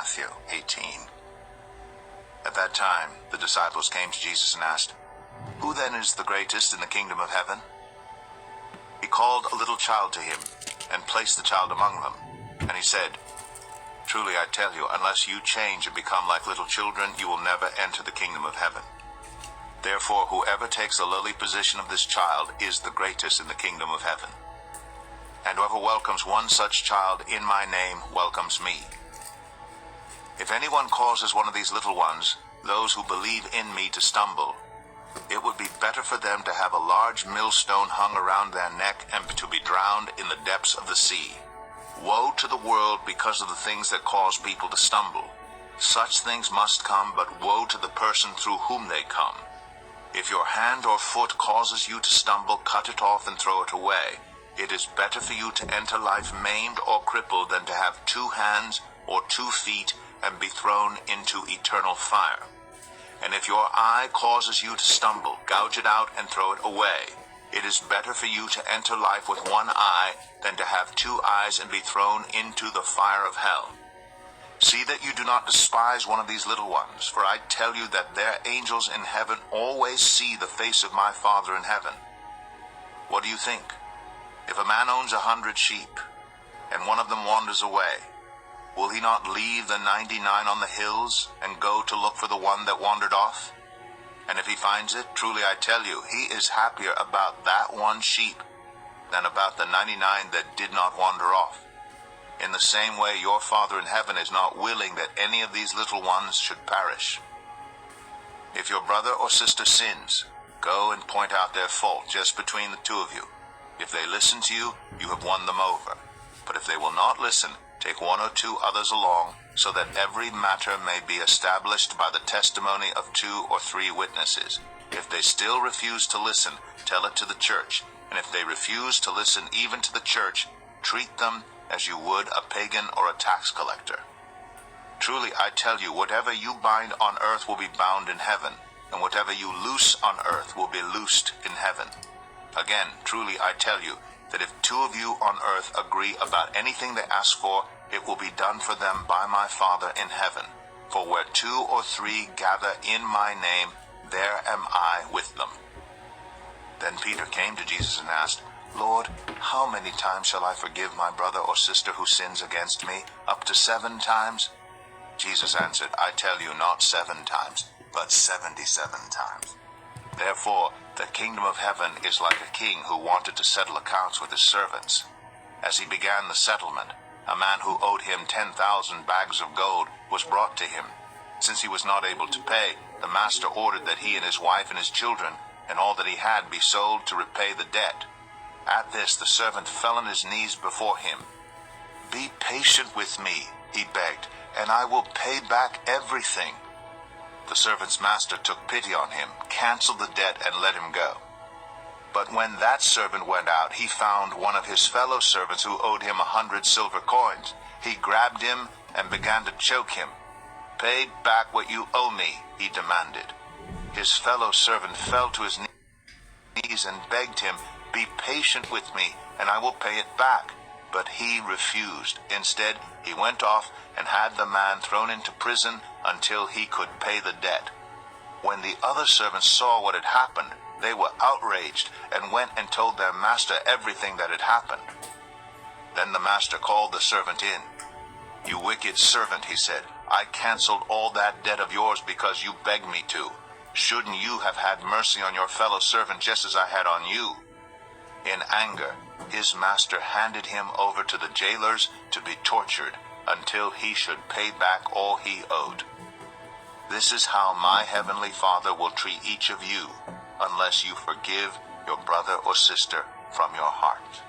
Matthew 18. At that time, the disciples came to Jesus and asked, "Who then is the greatest in the kingdom of heaven?" He called a little child to him and placed the child among them. And he said, "Truly I tell you, unless you change and become like little children, you will never enter the kingdom of heaven. Therefore, whoever takes the lowly position of this child is the greatest in the kingdom of heaven. And whoever welcomes one such child in my name welcomes me. If anyone causes one of these little ones, those who believe in me, to stumble, it would be better for them to have a large millstone hung around their neck and to be drowned in the depths of the sea. Woe to the world because of the things that cause people to stumble. Such things must come, but woe to the person through whom they come. If your hand or foot causes you to stumble, cut it off and throw it away. It is better for you to enter life maimed or crippled than to have 2 hands or 2 feet and be thrown into eternal fire. And if your eye causes you to stumble, gouge it out and throw it away. It is better for you to enter life with 1 eye than to have 2 eyes and be thrown into the fire of hell. See that you do not despise one of these little ones, for I tell you that their angels in heaven always see the face of my Father in heaven. What do you think? If a man owns 100 sheep, and one of them wanders away, will he not leave the 99 on the hills and go to look for the one that wandered off? And if he finds it, truly I tell you, he is happier about that 1 sheep than about the 99 that did not wander off. In the same way, your Father in heaven is not willing that any of these little ones should perish. If your brother or sister sins, go and point out their fault just between the 2 of you. If they listen to you, you have won them over. But if they will not listen, take 1 or 2 others along, so that every matter may be established by the testimony of 2 or 3 witnesses. If they still refuse to listen, tell it to the church. And if they refuse to listen even to the church, treat them as you would a pagan or a tax collector. Truly I tell you, whatever you bind on earth will be bound in heaven, and whatever you loose on earth will be loosed in heaven. Again, truly I tell you, that if 2 of you on earth agree about anything they ask for, it will be done for them by my Father in heaven. For where 2 or 3 gather in my name, there am I with them." Then Peter came to Jesus and asked, "Lord, how many times shall I forgive my brother or sister who sins against me? Up to 7 times? Jesus answered, "I tell you, not 7 times, but 77 times. Therefore, the kingdom of heaven is like a king who wanted to settle accounts with his servants. As he began the settlement, a man who owed him 10,000 bags of gold was brought to him. Since he was not able to pay, the master ordered that he and his wife and his children and all that he had be sold to repay the debt. At this, the servant fell on his knees before him. 'Be patient with me,' he begged, 'and I will pay back everything.' The servant's master took pity on him, canceled the debt, and let him go. But when that servant went out, he found one of his fellow servants who owed him 100 silver coins. He grabbed him and began to choke him. 'Pay back what you owe me,' he demanded. His fellow servant fell to his knees and begged him, 'Be patient with me, and I will pay it back.' But he refused. Instead, he went off and had the man thrown into prison until he could pay the debt. When the other servants saw what had happened, they were outraged and went and told their master everything that had happened. Then the master called the servant in. 'You wicked servant,' he said, 'I canceled all that debt of yours because you begged me to. Shouldn't you have had mercy on your fellow servant just as I had on you?' In anger, his master handed him over to the jailers to be tortured until he should pay back all he owed. This is how my heavenly Father will treat each of you, unless you forgive your brother or sister from your heart."